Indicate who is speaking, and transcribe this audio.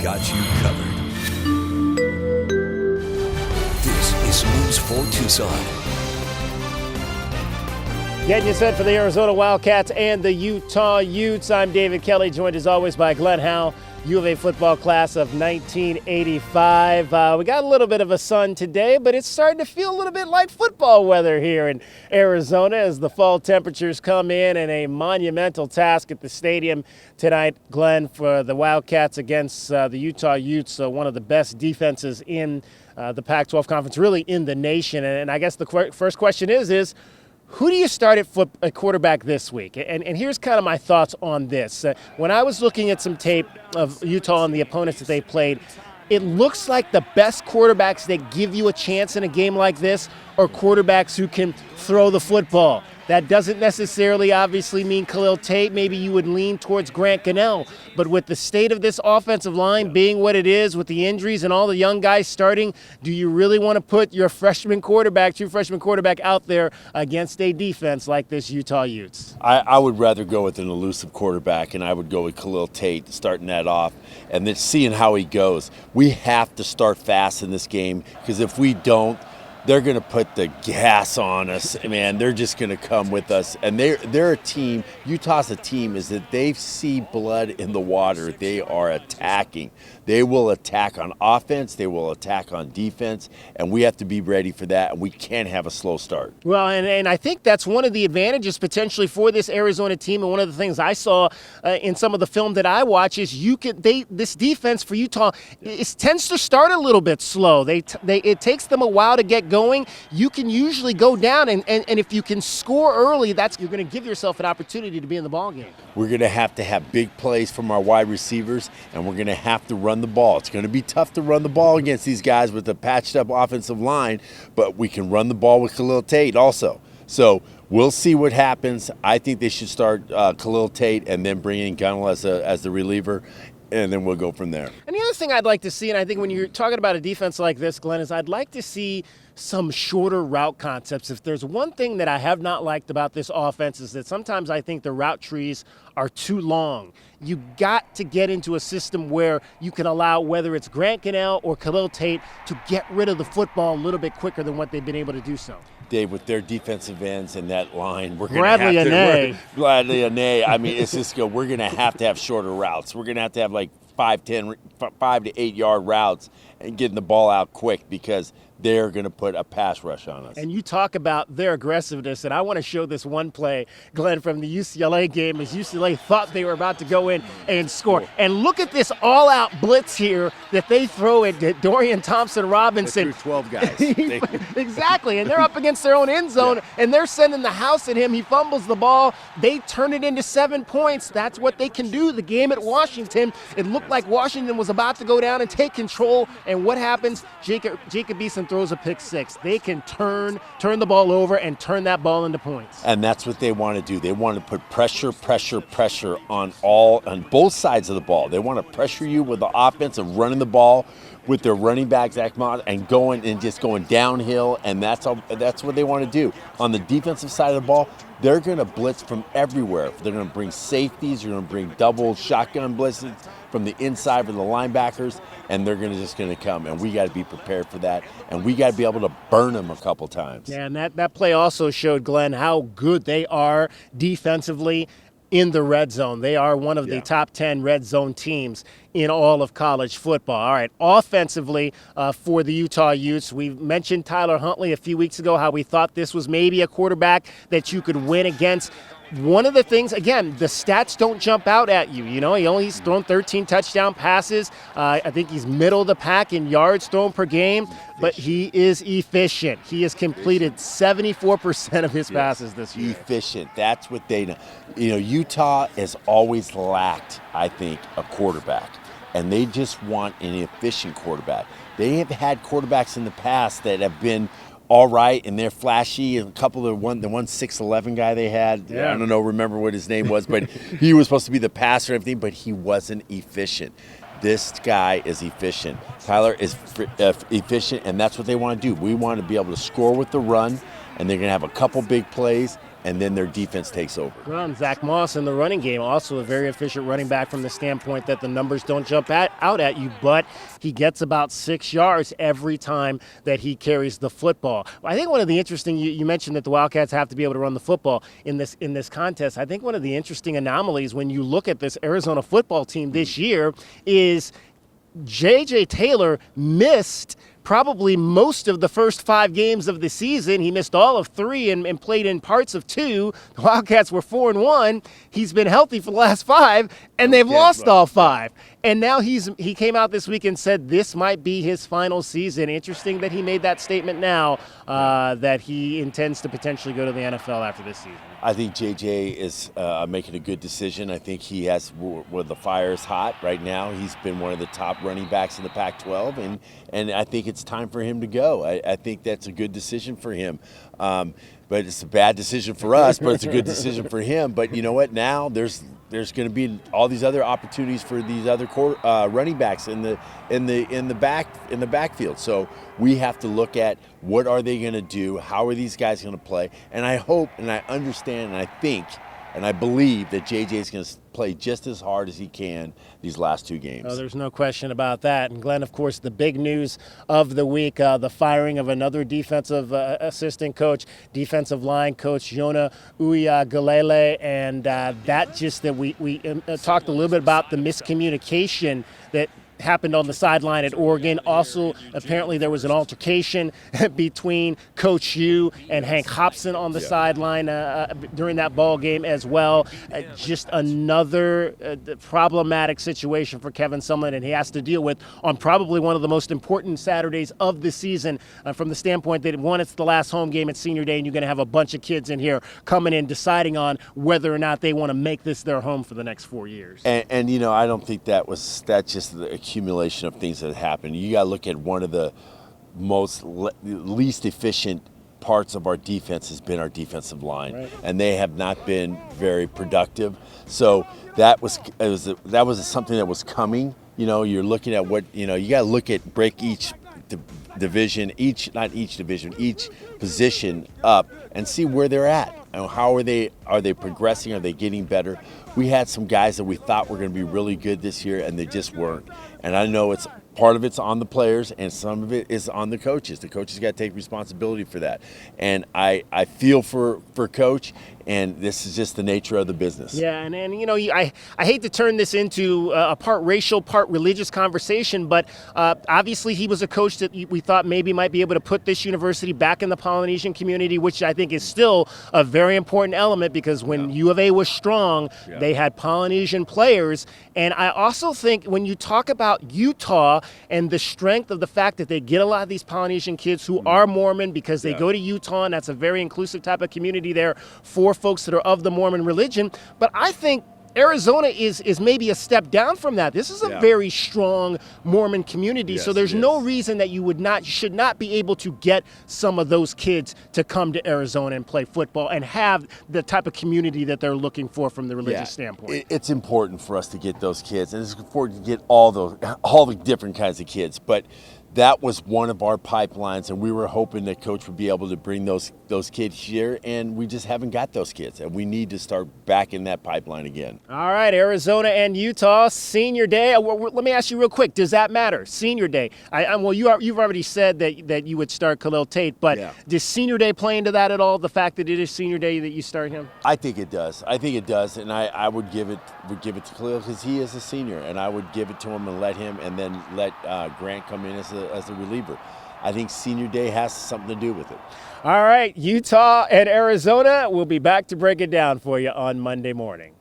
Speaker 1: got you covered. This is News 4 Tucson.
Speaker 2: Getting you set for the Arizona Wildcats and the Utah Utes. I'm David Kelly, joined as always by Glenn Howell, U of A football class of 1985. We got a little bit of a sun today, but it's starting to feel a little bit like football weather here in Arizona as the fall temperatures come in, and a monumental task at the stadium tonight, Glenn, for the Wildcats against the Utah Utes, one of the best defenses in the Pac-12 conference, really in the nation. And I guess the first question is who do you start at quarterback this week? And here's kind of my thoughts on this. When I was looking at some tape of Utah and the opponents that they played, it looks like the best quarterbacks that give you a chance in a game like this are quarterbacks who can throw the football. That doesn't necessarily obviously mean Khalil Tate. Maybe you would lean towards Grant Gunnell. But with the state of this offensive line being what it is, with the injuries and all the young guys starting, do you really want to put your true freshman quarterback out there against a defense like this Utah Utes?
Speaker 3: I would rather go with an elusive quarterback, and I would go with Khalil Tate starting that off and then seeing how he goes. We have to start fast in this game, because if we don't, they're going to put the gas on us, man. They're just going to come with us. And they're a team, Utah's a team, is that they see blood in the water. They are attacking. They will attack on offense. They will attack on defense. And we have to be ready for that. And we can't have a slow start.
Speaker 2: Well, and I think that's one of the advantages potentially for this Arizona team. And one of the things I saw in some of the film that I watch is this defense for Utah tends to start a little bit slow. It takes them a while to get going. You can usually go down, and if you can score early, you're going to give yourself an opportunity to be in the ball game.
Speaker 3: We're going to have big plays from our wide receivers, and we're going to have to run the ball. It's going to be tough to run the ball against these guys with a patched up offensive line, but we can run the ball with Khalil Tate also. So we'll see what happens. I think they should start Khalil Tate and then bring in Gunnell as the reliever, and then we'll go from there.
Speaker 2: And the other thing I'd like to see, and I think when you're talking about a defense like this, Glenn, is I'd like to see some shorter route concepts. If there's one thing that I have not liked about this offense is that sometimes I think the route trees are too long. You got to get into a system where you can allow, whether it's Grant Gunnell or Khalil Tate, to get rid of the football a little bit quicker than what they've been able to do so.
Speaker 3: Dave, with their defensive ends and that line, we're going
Speaker 2: Bradley
Speaker 3: Anae. I mean, it's just we're going to have shorter routes. We're going to have like 5 to 8 yard routes and getting the ball out quick, because they're going to put a pass rush on us.
Speaker 2: And you talk about their aggressiveness, and I want to show this one play, Glenn, from the UCLA game, as UCLA thought they were about to go in and score. And look at this all-out blitz here that they throw at Dorian Thompson-Robinson.
Speaker 3: They threw 12 guys.
Speaker 2: Exactly, and they're up against their own end zone, and they're sending the house at him. He fumbles the ball. They turn it into 7 points. That's what they can do. The game at Washington, it looked like Washington was about to go down and take control, and what happens? Jacob Eason throws a pick six. They can turn the ball over and turn that ball into points.
Speaker 3: And that's what they want to do. They want to put pressure on both sides of the ball. They want to pressure you with the offense of running the ball with their running backs, and going downhill, and that's what they want to do. On the defensive side of the ball, they're going to blitz from everywhere. They're going to bring safeties. They're going to bring double shotgun blitzes from the inside for the linebackers, and they're just going to come. And we got to be prepared for that, and we got to be able to burn them a couple times.
Speaker 2: Yeah, and that play also showed, Glenn, how good they are defensively in the red zone. They are one of the top 10 red zone teams in all of college football. All right, offensively for the Utah Utes, we mentioned Tyler Huntley a few weeks ago, how we thought this was maybe a quarterback that you could win against. One of the things, again, the stats don't jump out at you. You know, he's thrown 13 touchdown passes. I think he's middle of the pack in yards thrown per game, but he is efficient. He has completed 74% of his passes this year.
Speaker 3: Efficient. That's what they know. You know, Utah has always lacked, I think, a quarterback, and they just want an efficient quarterback. They have had quarterbacks in the past that have been all right, and they're flashy. And a couple of the 6'11" guy they had, I don't know, remember what his name was, but he was supposed to be the passer and everything, but he wasn't efficient. This guy is efficient. Tyler is efficient, and that's what they want to do. We want to be able to score with the run, and they're going to have a couple big plays, and then their defense takes over.
Speaker 2: Well, and Zach Moss in the running game, also a very efficient running back from the standpoint that the numbers don't jump out at you, but he gets about 6 yards every time that he carries the football. I think one of the interesting, you mentioned that the Wildcats have to be able to run the football in this contest. I think one of the interesting anomalies when you look at this Arizona football team this year is J.J. Taylor missed probably most of the first 5 games of the season. He missed all of 3 and played in parts of 2. The Wildcats were 4-1. He's been healthy for the last 5, and they've lost all 5. And now he came out this week and said this might be his final season. Interesting that he made that statement now, that he intends to potentially go to the NFL after this season.
Speaker 3: I think JJ is making a good decision. I think he has, where the fire is hot right now. He's been one of the top running backs in the Pac-12, and I think it's time for him to go. I think that's a good decision for him. But it's a bad decision for us, but it's a good decision for him. But you know what? Now there's going to be all these other opportunities for these other running backs in the backfield. So we have to look at what are they going to do? How are these guys going to play? And I hope and I understand and I think and I believe that JJ is going to play just as hard as he can these last 2 games.
Speaker 2: Oh, there's no question about that. And Glenn, of course, the big news of the week, the firing of another defensive assistant coach, defensive line coach, Yona Uiagalelei. And we talked a little bit about the miscommunication that happened on the sideline at Oregon. Also, apparently there was an altercation between Coach Yu and Hank Hobson on the sideline during that ball game as well. Just another problematic situation for Kevin Sumlin, and he has to deal with on probably one of the most important Saturdays of the season from the standpoint that, one, it's the last home game at Senior Day, and you're going to have a bunch of kids in here coming in deciding on whether or not they want to make this their home for the next 4 years.
Speaker 3: And you know, I don't think that's just the accumulation of things that happened. You got to look at one of the least efficient parts of our defense has been our defensive line, right, and they have not been very productive. So that was something that was coming. You know, you're looking at what, you got to look at break each division, each position up and see where they're at. How are they progressing? Are they getting better? We had some guys that we thought were going to be really good this year, and they just weren't. And I know part of it's on the players, and some of it is on the coaches. The coaches got to take responsibility for that. And I feel for Coach, and this is just the nature of the business.
Speaker 2: Yeah, and I hate to turn this into a part racial, part religious conversation, but obviously he was a coach that we thought maybe might be able to put this university back in the Polynesian community, which I think is still a very important element, because when U of A was strong, they had Polynesian players. And I also think when you talk about Utah and the strength of the fact that they get a lot of these Polynesian kids who are Mormon because they go to Utah, and that's a very inclusive type of community there for folks that are of the Mormon religion. But I think Arizona is maybe a step down from that. This is a very strong Mormon community, so there's no reason that you should not be able to get some of those kids to come to Arizona and play football and have the type of community that they're looking for from the religious standpoint.
Speaker 3: It's important for us to get those kids, and it's important to get all the different kinds of kids, but that was one of our pipelines, and we were hoping that Coach would be able to bring those kids here, and we just haven't got those kids, and we need to start back in that pipeline again.
Speaker 2: All right, Arizona and Utah, Senior Day. Let me ask you real quick, does that matter, Senior Day? You've already said that you would start Khalil Tate, but does Senior Day play into that at all, the fact that it is Senior Day that you start him?
Speaker 3: I think it does, and I would give it to Khalil because he is a senior, and I would give it to him and let Grant come in as a reliever. I think Senior Day has something to do with it.
Speaker 2: All right, Utah and Arizona. We'll be back to break it down for you on Monday morning.